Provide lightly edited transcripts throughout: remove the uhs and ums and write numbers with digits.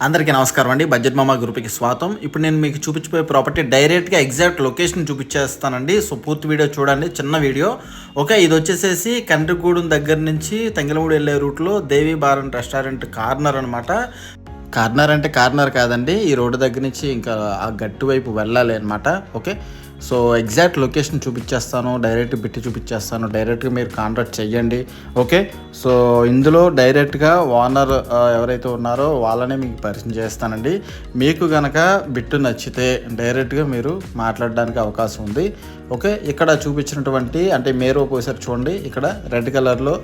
అందరికీ నమస్కారం అండి. బడ్జెట్ మామా గ్రూప్కి స్వాగతం. ఇప్పుడు నేను మీకు చూపించిపోయే ప్రాపర్టీ డైరెక్ట్గా ఎగ్జాక్ట్ లొకేషన్ చూపించేస్తానండి. సో పూర్తి వీడియో చూడండి, చిన్న వీడియో. ఓకే, ఇది వచ్చేసేసి కండ్రిగూడెం దగ్గర నుంచి తంగిలమూడి వెళ్ళే రూట్లో దేవి బార్ అండ్ రెస్టారెంట్ కార్నర్ అనమాట. కార్నర్ అంటే కార్నర్ కాదండి, ఈ రోడ్డు దగ్గర నుంచి ఇంకా ఆ గట్టు వైపు వెళ్ళాలి అనమాట. ఓకే, సో ఎగ్జాక్ట్ లొకేషన్ చూపించేస్తాను, డైరెక్ట్ బిట్టి చూపించేస్తాను, డైరెక్ట్గా మీరు కాంటాక్ట్ చెయ్యండి. ఓకే, సో ఇందులో డైరెక్ట్గా ఓనర్ ఎవరైతే ఉన్నారో వాళ్ళనే మీకు పరిచయం చేస్తానండి. మీకు కనుక బిట్టు నచ్చితే డైరెక్ట్గా మీరు మాట్లాడడానికి అవకాశం ఉంది. ఓకే, ఇక్కడ చూపించినటువంటి అంటే మీరు ఒకసారి చూడండి, ఇక్కడ రెడ్ కలర్లో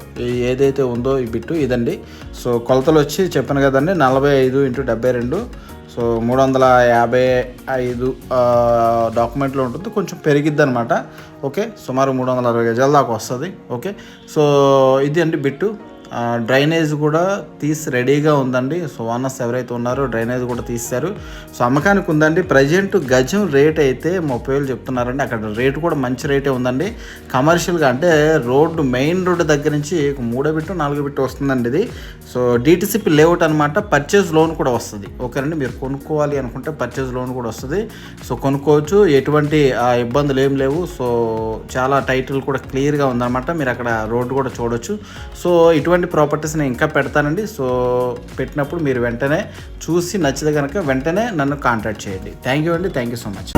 ఏదైతే ఉందో ఈ బిట్టు ఇదండి. సో కొలతలు వచ్చి చెప్పాను కదండి, 45x72. సో 355 డాక్యుమెంట్లో ఉంటుంది, కొంచెం పెరిగిద్ది అనమాట. ఓకే, సుమారు 360 గజాల దాకా వస్తుంది. ఓకే, సో ఇది అండి బిట్టు. డ్రైనేజ్ కూడా తీసి రెడీగా ఉందండి. సో ఓనర్స్ ఎవరైతే ఉన్నారో డ్రైనేజ్ కూడా తీశారు. సో అమ్మకానికి ఉందండి. ప్రజెంట్ గజం రేట్ అయితే 30,000 చెప్తున్నారండి. అక్కడ రేటు కూడా మంచి రేటే ఉందండి. కమర్షియల్గా అంటే రోడ్డు మెయిన్ రోడ్డు దగ్గర నుంచి 3 బిట్టు 4 బిట్టు వస్తుందండి ఇది. సో డిటిసిపి లేఅవుట్ అనమాట. పర్చేజ్ లోన్ కూడా వస్తుంది. ఓకేనండి, మీరు కొనుక్కోవాలి అనుకుంటే పర్చేజ్ లోన్ కూడా వస్తుంది. సో కొనుక్కోవచ్చు, ఎటువంటి ఇబ్బందులు ఏం లేవు. సో చాలా టైటిల్ కూడా క్లియర్గా ఉందన్నమాట. మీరు అక్కడ రోడ్డు కూడా చూడొచ్చు. సో ఇటువంటి ప్రాపర్టీస్ నేను ఇంకా పెడతానండి. సో పెట్టినప్పుడు మీరు వెంటనే చూసి నచ్చితే కనుక వెంటనే నన్ను కాంటాక్ట్ చేయండి. థ్యాంక్ యూ అండి, థ్యాంక్ యూ సో మచ్.